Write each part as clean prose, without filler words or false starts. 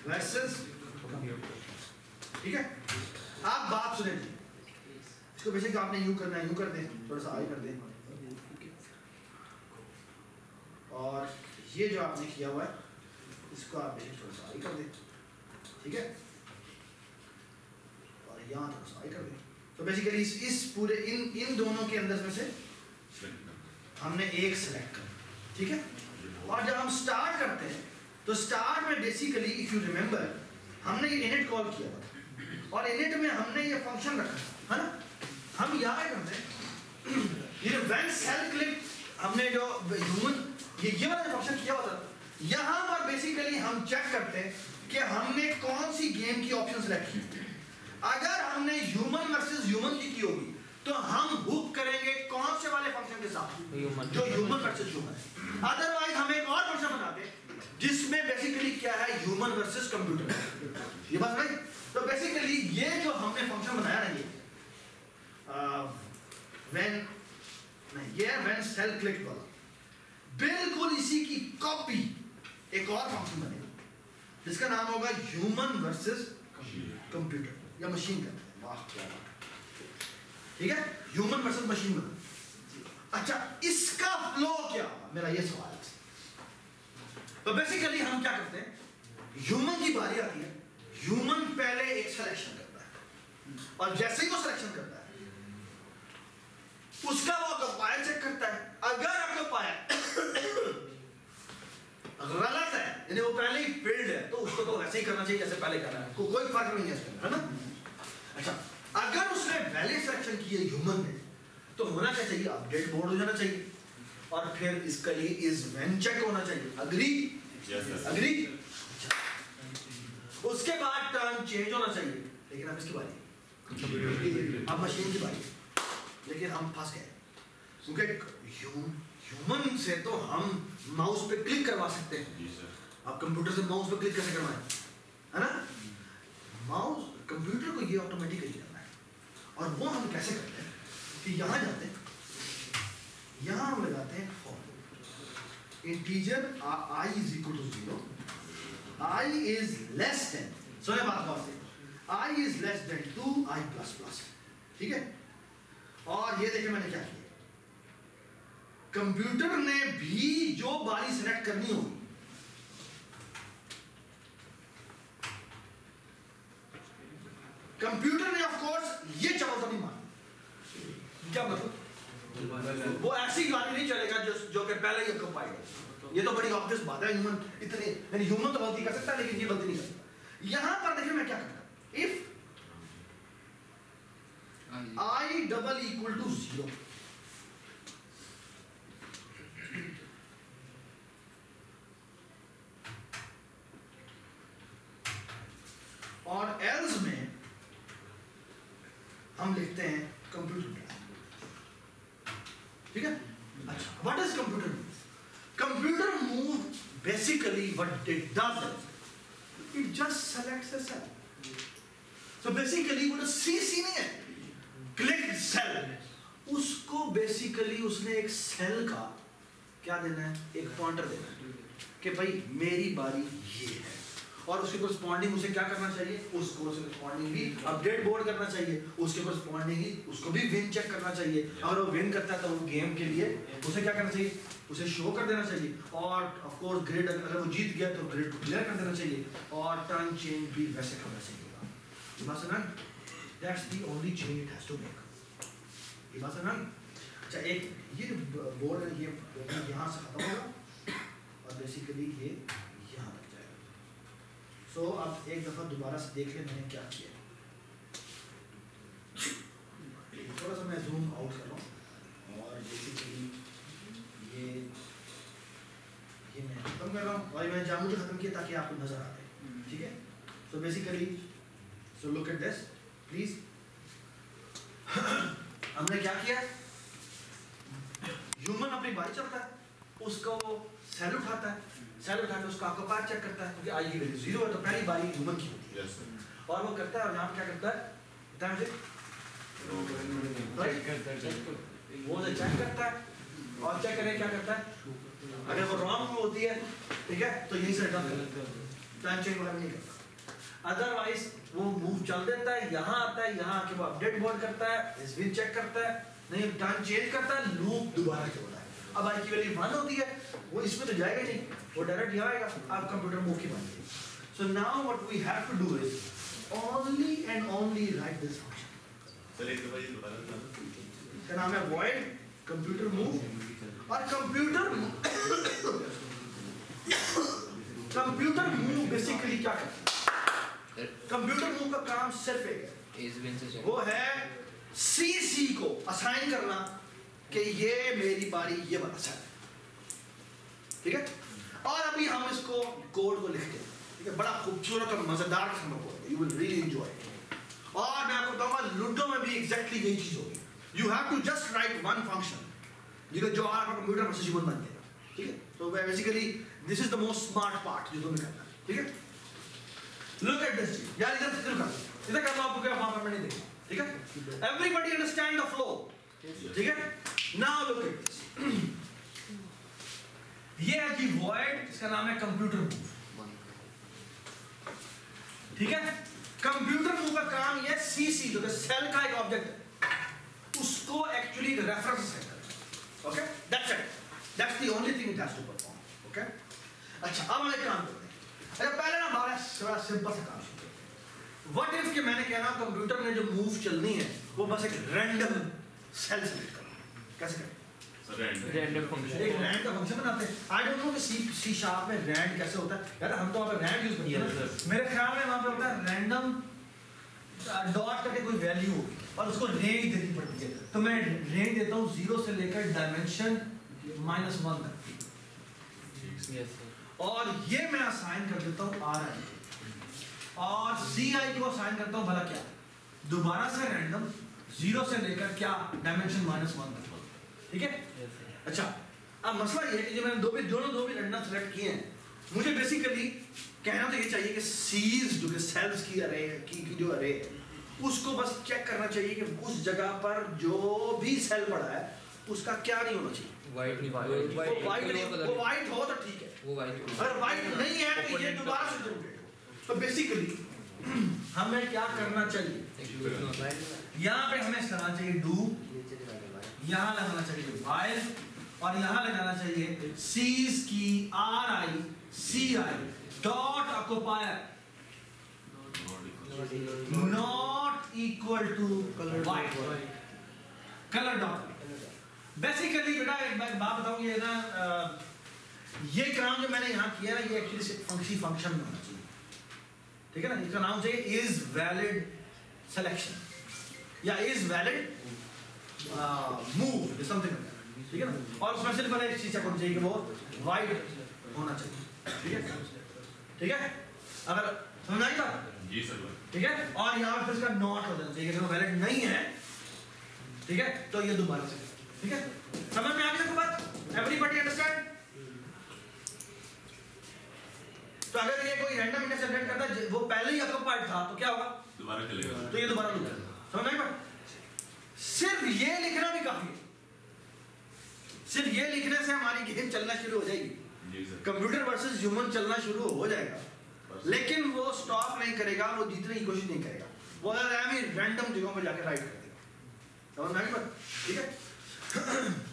Versus, ठीक है। आप बात सुने जी, इसको बेसिक आपने यूं करना है, यूं कर दें, थोड़ा सा आगे कर दें, और ये जो आपने किया हुआ है इसको आप बेसिक थोड़ा सा आगे कर दें, ठीक है, और यहाँ थोड़ा सा आगे कर दें। तो बेसिकली इस पूरे इन दोनों के अंदर में से हमने एक सेलेक्ट कर, ठीक है। और जब हम स्टार्ट करते हैं तो स्टार्ट में बेसिकली इफ यू रिमेंबर हमने ये इनिट कॉल किया था और इनिट में हमने ये फंक्शन रखा है ना। हम यहाँ करते हैं ये व्हेन सेल क्लिक, हमने जो ह्यूमन ये वाला फंक्शन किया हुआ था, यहाँ पर बेसिकली हम चेक करते हैं कि हमने कौन सी गेम की ऑप्शन सेलेक्ट की। अगर हमने ह्यूमन वर्सेस ह्यूमन की होगी तो हम हुक करेंगे कौन से वाले फंक्शन के साथ, जो ह्यूमन वर्सेस ह्यूमन है। अदरवाइज हम एक और फंक्शन बनाते जिसमें बेसिकली क्या है, ह्यूमन वर्सेस कंप्यूटर, ये बात नहीं। तो बेसिकली ये जो हमने फंक्शन बनाया ना, ये व्हेन नहीं, ये है व्हेन सेल क्लिक वाला, बिल्कुल इसी की कॉपी एक और फंक्शन बनेगा जिसका नाम होगा ह्यूमन वर्सेस कंप्यूटर या मशीन करते हैं। वाह क्या बात, ठीक है, ह्यूमन वर्सेस मशीन बना। अच्छा, इसका फ्लो क्या, मेरा ये सवाल है। तो बेसिकली हम क्या करते हैं, ह्यूमन की बारी आती है, ह्यूमन पहले एक सिलेक्शन करता है और जैसे ही वो सिलेक्शन करता है उसका वो कंपाइल चेक करता है। अगर आपका कंपाइल गलत है, यानी वो पहले ही फेल्ड है, तो उसको तो वैसे ही करना चाहिए जैसे पहले करना है, कोई फर्क नहीं है इसमें, है ना। अच्छा, अगर उसने वैलिड सिलेक्शन की है ह्यूमन ने, तो होना क्या चाहिए, अपडेट बोर्ड हो जाना चाहिए और फिर इसका लिए इज व्हेन चेक होना चाहिए। Agree, agree. उसके बाद टर्न चेंज होना चाहिए, लेकिन अब इसकी बारी, अब मशीन की बारी, लेकिन हम फंस गए क्योंकि ह्यूमन से तो हम माउस पे क्लिक करवा सकते हैं, आप कंप्यूटर से माउस पे क्लिक कैसे करवाएं, है ना। माउस कंप्यूटर को ये ऑटोमेटिकली करना है, और वो हम कैसे करते हैं कि यहाँ जाते हैं, यहाँ हम लगाते हैं for integer i is equal to 0, i is less than, सुने बात गौर से, i is less than 2i plus plus, ठीक है। और ये देखिए मैंने क्या किया, कंप्यूटर ने भी जो बारी सिलेक्ट करनी होगी, कंप्यूटर ने ऑफ कोर्स ये चमत्कार नहीं माना। क्या मतलब, वो ऐसी बारी नहीं चलेगा जो कि पहले ही कंपाइल है। ये तो बड़ी ऑब्वियस बात है, ह्यूमन इतने, यानी ह्यूमन तो गलती कर सकता है लेकिन ये गलती नहीं कर सकता। यहां पर देखिए मैं क्या करता, if i double equal to 0, और एल्स में हम लिखते हैं कंप्यूटर, ठीक है। अच्छा, what is computer move? Computer move basically what it does, it just selects a cell. So basically वो सीसी नहीं है, क्लिक सेल, उसको बेसिकली उसने एक सेल का क्या देना है, एक पॉइंटर देना है कि भाई मेरी बारी ये है, और उसके कोरस्पॉन्डिंग उसे क्या करना चाहिए, उसको कोरस्पॉन्डिंग भी अपडेट बोर्ड करना चाहिए, उसके कोरस्पॉन्डिंग ही उसको भी विन चेक करना चाहिए। अगर वो विन करता है तो वो गेम के लिए उसे क्या करना चाहिए, उसे शो कर देना चाहिए, और ऑफ कोर्स ग्रेड अगर वो जीत गया तो ग्रेड को क्लियर कर देना चाहिए, और टर्न चेंज भी वैसे करना चाहिए। ये बात समझ, that's the only change it has to make. ये बात समझ। अच्छा, एक ये बोर्ड है, ये यहाँ से खत्म होगा और बेसिकली ये यहाँ तक जाएगा। सो अब एक दफा दोबारा से देख ले मैंने क्या किया, थोड़ा सा मैं जूम आउट कर रहा हूँ, और बेसिकली ये मैं खत्म कर रहा हूँ, और मैं जानबूझ के खत्म किया ताकि आपको नजर आ जाए, ठीक है। So basically so look at this please. हमने क्या किया, ह्यूमन अपनी बारी चलता है, उसको वो सेल उठाता है, सेल उठा के उसका ऑक्यूपायर चेक करता है क्योंकि आई की वैल्यू 0 है तो पहली बारी ह्यूमन की होती है, और वो करता है, और यहाँ क्या करता है, वो चेक करता है, और चेक करें क्या करता है, अगर वो रॉन्ग होती है, ठीक है, तो यहीं से रिटर्न करता है। टाइम चेंज वाला नहीं करता। अदरवाइज वो मूव चल देता है, यहाँ आता है, यहाँ आके वो अपडेट बोर्ड करता है, एसवी चेक करता है, नहीं टाइम चेंज करता है, लूप दोबारा चलता है। अब आई की वैल्यू 1 होती है, वो इसमें तो जाएगा नहीं, वो डायरेक्ट यहाँ आएगा, आप कंप्यूटर मूव की बन गई। So now what we have to do is only and only write this function. Sir एक दफा ये दोबारा बताना। इसका नाम है void computer move और कंप्यूटर मूव बेसिकली क्या करता है? कंप्यूटर मूव का काम सिर्फ एक है, वो है सीसी को असाइन करना कि ये मेरी बारी ये वाला सेल, ठीक है। और अभी हम इसको कोड को लिखते हैं, ठीक है, बड़ा खूबसूरत और मजेदार किस्म का code, you will really enjoy. और मैं आपको बताऊंगा लूडो में भी एग्जैक्टली यही चीज होगी। You have to just write one function जो आपका कंप्यूटर वर्सेस ह्यूमन बन देगा, ठीक है। तो basically this is the most smart part जो तुम्हें करना है, ठीक है। लुक एट दिस यार, इधर से इधर कर लो, आपको क्या वहां पर नहीं देखना, ठीक है। एवरीबॉडी अंडरस्टैंड द फ्लो, ठीक है। नाउ लुक एट दिस, ये है कि void, इसका नाम है कंप्यूटर मूव, ठीक है। कंप्यूटर मूव का काम ये सीसी जो सेल का एक ऑब्जेक्ट है उसको एक्चुअली एक रेफरेंस सेट करना, okay, that's it, that's the only thing it has to perform, okay. अच्छा, अब हम एक काम करते हैं। अच्छा, पहले ना हमारा थोड़ा सिंपल सा काम शुरू करते हैं। व्हाट इफ कि मैंने कहना कंप्यूटर में जो मूव चलनी है वो बस एक रैंडम सेल सेलेक्ट करना है, कैसे करें? रैंडम फंक्शन, एक रैंड का फंक्शन बनाते हैं। आई डोंट नो कि सी शार्प में रैंड कैसे होता है यार, हम तो वहाँ पे रैंड यूज करते हैं। मेरे ख्याल में वहाँ पे होता है रैंडम डॉट करके कोई वैल्यू होगी और उसको रेंज देनी पड़ती है। तो मैं रेंज देता हूँ 0 से लेकर डायमेंशन -1 तक, और ये मैं असाइन कर देता हूँ RI और CI को असाइन करता हूँ भला क्या, दोबारा से रैंडम 0 से लेकर क्या डायमेंशन -1 तक, ठीक है। अच्छा, अब मसला ये है कि जो मैंने दो भी रैंडम सेलेक्ट किए हैं, मुझे बेसिकली कहना तो ये चाहिए कि सीज जो कि सेल्स की अरे की जो अरे है उसको बस चेक करना चाहिए कि उस जगह पर जो भी सेल पड़ा है उसका क्या नहीं होना चाहिए, वो वाइट हो तो ठीक है, अगर वाइट नहीं है तो ये दोबारा से जनरेट हो। तो बेसिकली हमें क्या करना चाहिए, यहाँ पे हमें लगाना चाहिए डू, यहाँ लगाना चाहिए वाइल और यहाँ लगाना चाहिए सीज की RI CI dot occupier not equal to white colour dot. Basically बेटा एक बात बताऊं, ये ना ये काम जो मैंने यहाँ किया ना ये एक्चुअली फंक्शन में होना चाहिए, ठीक है ना। इसका नाम चाहिए इज वैलिड सिलेक्शन या इज वैलिड मूव समथिंग, ठीक है ना। और उसमें सिर्फ एक चीज चेक होनी चाहिए कि वो वाइट होना चाहिए, ठीक है, ठीक है। अगर समझ आई बात? जी सर, ठीक है। और यहाँ पे इसका नॉट हो जाना चाहिए, अगर वो वैलिड नहीं है, ठीक है, तो ये दोबारा से, ठीक है। समझ में आ गई सबको बात? Everybody understand? तो अगर ये कोई रैंडम इंडेक्स जनरेट करता है वो पहले ही ऑक्यूपाइड था तो क्या होगा, दोबारा चलेगा, तो ये दोबारा लूप करेगा। समझ आई बात? सिर्फ ये लिखना भी काफी है, सिर्फ ये लिखने से हमारी गेम चलना शुरू हो जाएगी, कंप्यूटर वर्सेस ह्यूमन चलना शुरू हो जाएगा, लेकिन वो स्टॉप नहीं करेगा, वो जीतने की कोशिश नहीं करेगा, वो रैंडम जगहों पर जाकर राइट कर देगा। समझ आई बात? ठीक है।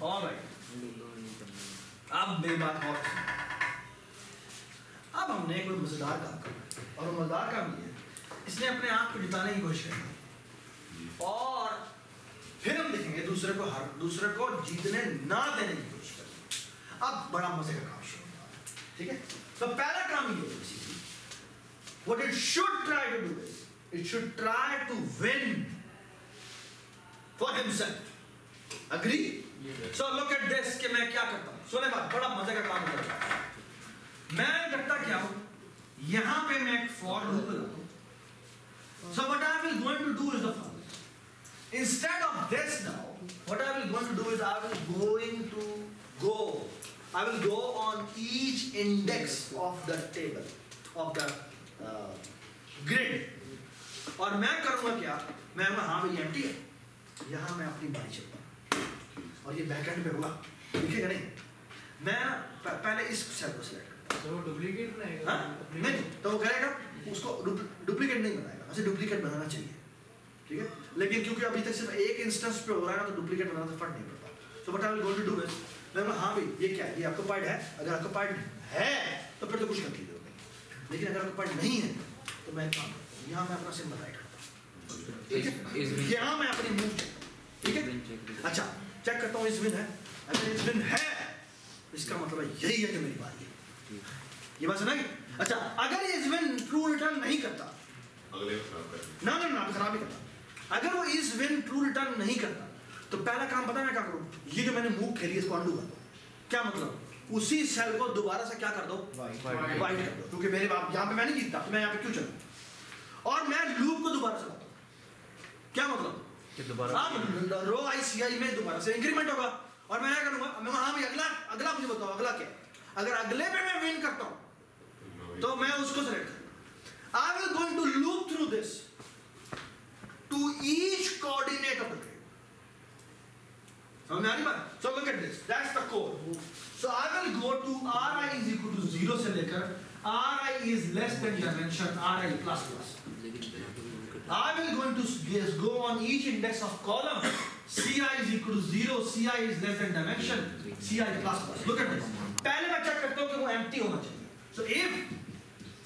ऑलराइट, अब मेरी बात और अब हमने कोई मजेदार काम करना और मजेदार काम ये है इसने अपने आप को जिताने की कोशिश करनी और फिर हम देखेंगे दूसरे को जीतने ना देने की कोशिश करनी। अब बड़ा मजे का काम शुरू होगा, ठीक है। तो पहला काम ये है, what it should try to do is it should try to win for himself. Agree? Yes. So look at this कि मैं क्या करता हूँ, सुने बात, बड़ा मजे का काम करता हूँ। मैं करता क्या हूँ, यहाँ पे मैं एक for loop लगाता हूँ। So what I will going to do is the following. Instead of this now, what I will going to do is I will go on each index of the table of the grid और मैं करूँगा क्या, मैं हाँ भाई empty है, यहाँ मैं अपनी बारी चलता हूँ और ये बैकएंड पे हुआ, दिखेगा नहीं, मैं पहले इस सेल को सिलेक्ट करता हूँ, तो डुप्लीकेट नहीं तो वो कह लेकिन क्योंकि अभी तक सिर्फ एक इंस्टेंस पे हो रहा है ना, तो डुप्लीकेट बनाना तो फर्क नहीं पड़ता। So what I will go to do is, मैं हाँ भाई ये क्या है, ये ऑक्यूपाइड है, अगर ऑक्यूपाइड है तो फिर तो कुछ कर लीजिए, लेकिन अगर ऑक्यूपाइड नहीं है तो मैं काम करता हूँ, यहाँ मैं अपना सिम बताया करता हूँ, यहाँ मैं अपनी मूव, ठीक है। अच्छा चेक करता हूँ इस विन है, अगर इस विन है इसका मतलब यही है कि मेरी बारी है, ये बात सुना। अच्छा अगर इस विन ट्रू रिटर्न नहीं करता, अगले को खराब कर ना ना ना खराब ही करता, अगर वो इस विन ट्रू रिटर्न नहीं करता तो पहला काम पता मैं क्या करूँ, ये जो मैंने मूव खेली इसको अंडू कर दो। क्या मतलब, उसी सेल को दोबारा से क्या कर दो, वाइट कर दो, क्योंकि मेरे बाप यहाँ पे मैं नहीं जीतता तो मैं यहाँ पे क्यों चलूँ, और मैं लूप को दोबारा से लाता हूँ। क्या मतलब कि दोबारा अब रो आई सी आई में दोबारा से इंक्रीमेंट होगा, और मैं क्या करूँगा, मैं हाँ भाई अगला मुझे बताओ अगला क्या, अगर अगले पे मैं विन करता हूँ तो मैं उसको सेलेक्ट करूँगा। I will going to loop through this to each coordinate of the trade. समझ में आ रही बात? So look at this, that's the code. So I will go to Ri is equal to 0 से लेकर Ri is less than dimension Ri plus plus. I will going to go on each index of column. Ci is equal to 0, Ci is less than dimension Ci plus plus. Look at this. पहले मैं check करता हूँ कि वो empty होना चाहिए. So if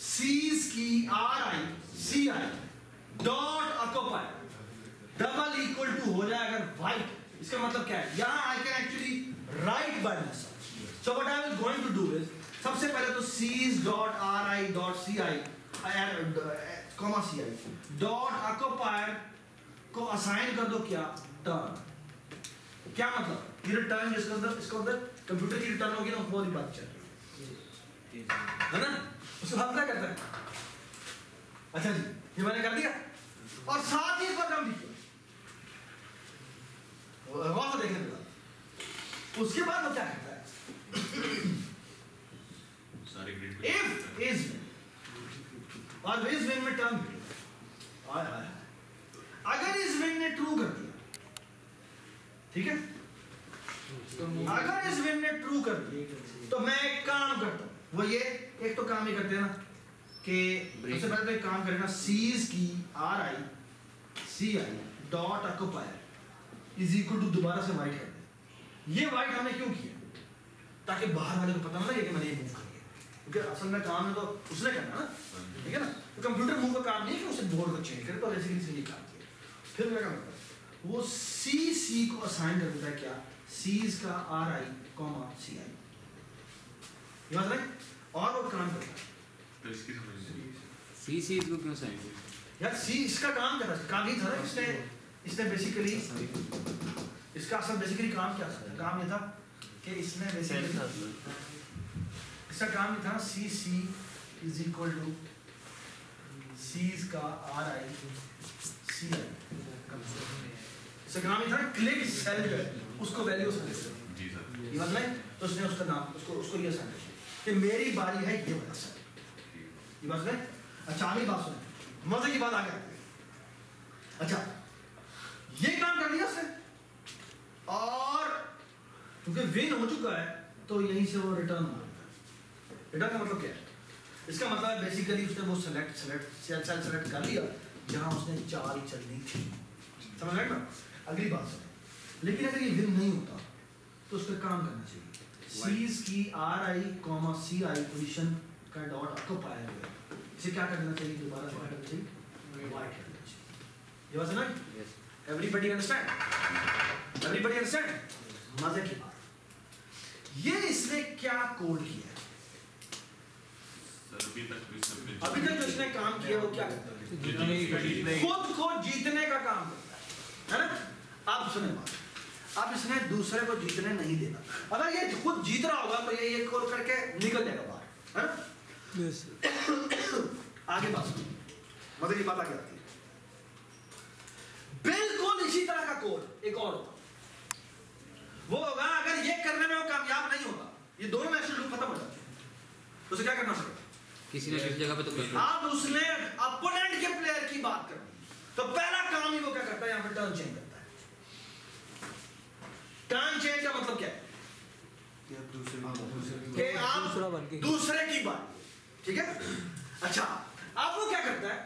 C's की Ri Ci dot occupier double equal to हो जाए अगर white, इसका मतलब क्या है, यहाँ I can actually write by myself. So what I will going to do is, सबसे पहले तो C's dot Ri dot Ci comma Ci dot occupier को असाइन कर दो क्या, टर्न। क्या मतलब, ये टर्न जिसके अंदर इसके अंदर कंप्यूटर की रिटर्न होगी ना, वो ही बात चल रही है ना, उसके बाद क्या करता है। अच्छा जी ये मैंने कर दिया, और साथ ही पर नाम लिखिए वहां देखने के उसके बाद वो क्या कहता है, सारे ग्रिड इफ इज और इस विन में टर्म आया, अगर इस विन ने ट्रू कर दिया, ठीक है, अगर इस विन ने ट्रू कर दिया तो मैं एक काम करता हूं, वो ये एक तो काम ही करते हैं ना कि सबसे पहले तो एक काम करें ना, सीज की Ri Ci dot occupier is equal to दोबारा से वाइट कर दे। ये वाइट हमने क्यों किया, ताकि बाहर वाले को पता ना लगे कि मैंने ये मूव कर दिया, क्योंकि असल में काम है तो उसने करना ना, ठीक है ना, तो कंप्यूटर मूव का काम नहीं है कि उसे बोर्ड को चेंज करे, तो बेसिकली इसने ये काम किया। फिर क्या काम करता है, वो सी को असाइन कर देता है क्या, सीज का Ri Ci, ये बात है, और वो काम करता है। तो इसकी समझ सी को क्यों साइन यार सी इसका काम क्या था, काम ये था ना, इसने बेसिकली इसका असल बेसिकली काम क्या था, काम ये था कि इसने बेसिकली इसका काम ये था, सी इज इक्वल टू सीज का Ri Ci, इसका काम ये था क्लिक सेल जो है उसको वैल्यू उसमें जी सर, ये मतलब है, तो उसने उसका नाम उसको ये असाइन किया कि मेरी बारी है ये वाला सेल, ये बात है। अच्छा अगली बात सुने, मजे की बात आ गई। अच्छा ये काम कर दिया उसने, और क्योंकि विन हो चुका है तो यहीं से वो रिटर्न मारता है। रिटर्न का मतलब क्या है, इसका मतलब है बेसिकली उसने वो सेलेक्ट कर लिया जहां उसने चाल चलनी थी, समझ रहे ना। अगली बात सुने, लेकिन अगर ये विन नहीं होता तो उसका काम करना चाहिए, सीज की Ri Ci पोजीशन का डॉट ऑक्यूपायर है, इसे क्या कर देना चाहिए, दोबारा से करना चाहिए, वाइट कर देना चाहिए। ये बात है ना, एवरीबॉडी अंडरस्टैंड, एवरीबॉडी अंडरस्टैंड। मजे की बात, ये इसने क्या कोड किया है, सर अभी तक जो इसने काम किया वो क्या करता है, खुद को जीतने का काम करता है ना। आप सुने बात, अब इसने दूसरे को जीतने नहीं देना, अगर ये खुद जीत रहा होगा तो ये कॉल करके निकल जाएगा बाहर, है ना। आगे बात सुनिए, मतलब ये बात आगे आती है, बिल्कुल इसी तरह का कोड एक और होगा, वो होगा अगर ये करने में वो कामयाब नहीं होगा, ये दोनों नेशनल लूप खत्म हो जाते हैं, तो उसे क्या करना पड़ेगा, किसी न किसी जगह पे तो आप उसने अपोनेंट के प्लेयर की बात करनी, तो पहला काम ही वो क्या करता है, यहाँ पे टर्न चेंज करता है। टर्न चेंज का मतलब क्या है कि आप दूसरे की बात, ठीक है। अच्छा अब वो क्या करता है,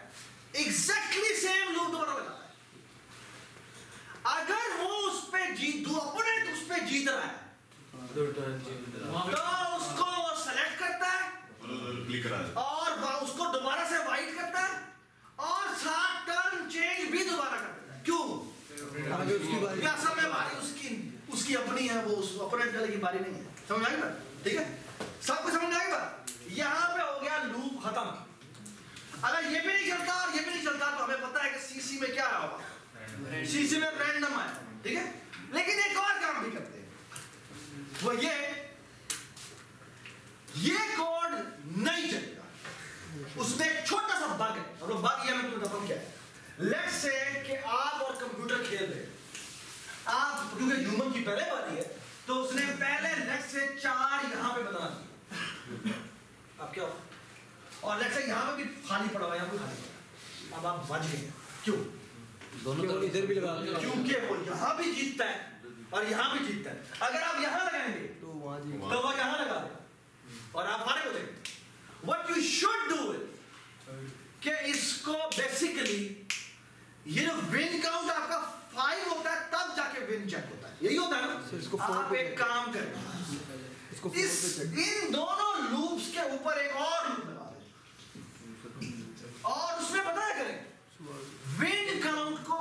एग्जैक्टली सेम लूप दोबारा लगाता है, जीत दूं, अपोनेंट उस पे जीत रहा है तो उसको वो सेलेक्ट करता है क्लिक करा दे। और उसको दोबारा से वाइट करता है और 7 टर्न चेंज भी दोबारा कर देता है। क्यों? आगे उसकी बारी। या सब में बारी उसकी अपनी है, वो उस अपोनेंट वाले की बारी नहीं है। समझ आएगा? ठीक है, सबको समझ आएगा। यहाँ पे हो गया लूप खत्म। अगर ये भी नहीं चलता और ये भी नहीं चलता तो हमें पता है कि सीसी में क्या आया होगा, सीसी में रैंडम आया, ठीक है। लेकिन एक और काम भी करते हैं, वो ये कोड नहीं चलेगा, उसमें एक छोटा सा बग है और वो बग ये मैं तुम्हें बताऊं क्या है। लेट्स से कि आप और कंप्यूटर खेल रहे हैं, आप क्योंकि ह्यूमन की पहले बारी है तो उसने पहले लेट्स से 4 यहाँ पे बना दिए। अब क्या होगा? और लेट्स से यहाँ पे भी खाली पड़ा हुआ, यहाँ पे खाली पड़ा, अब आप बच गए। क्यों? दोनों तरफ इधर भी लगा दो। क्योंकि वो यहाँ भी जीतता है और यहाँ भी जीतता है। अगर आप यहाँ लगाएंगे तो वहाँ जी तो वो यहाँ लगा देगा और आप हारे हो जाएंगे। What you should do is कि इसको बेसिकली ये जो विन काउंट आपका 5 होता है तब जाके विन चेक होता है, यही होता है सर, इसको ना। 4 आप पे एक काम करें, इसको 4 पे चेक। इन दोनों लूप्स के ऊपर एक और लूप लगा दें और उसमें पता है करें विन काउंट को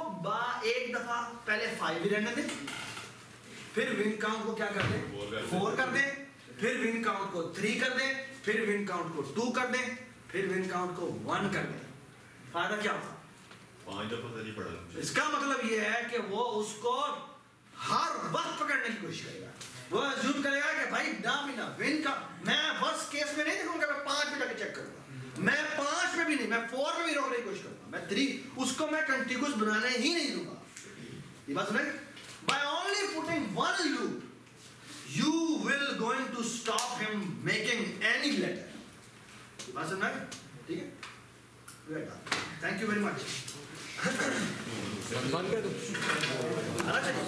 एक दफा पहले 5 ही रहने दें, फिर विन काउंट को क्या कर दें 4 कर दें, फिर विन काउंट को 3 कर दें, फिर विन काउंट को 2 कर दें, फिर विन काउंट को 1 कर दें। फायदा क्या होगा? 5 दफा सही पड़ा। इसका मतलब ये है कि वो उसको हर वक्त पकड़ने की कोशिश करेगा। वो अज्यूम करेगा कि भाई ना विन का मैं फर्स्ट केस में नहीं देखूंगा, मैं 5 पे जाके चेक करूंगा, मैं 5 पे भी नहीं, मैं 4 पे भी रोकने की कोशिश करूंगा, मैं 3 उसको मैं कंटिन्यूअस बनाने ही नहीं दूंगा। ये बात सुने? By only putting one loop, you will going to stop him making any letter. बात समझ में? ठीक है? Thank you very much. बंद कर दो। आना चाहिए।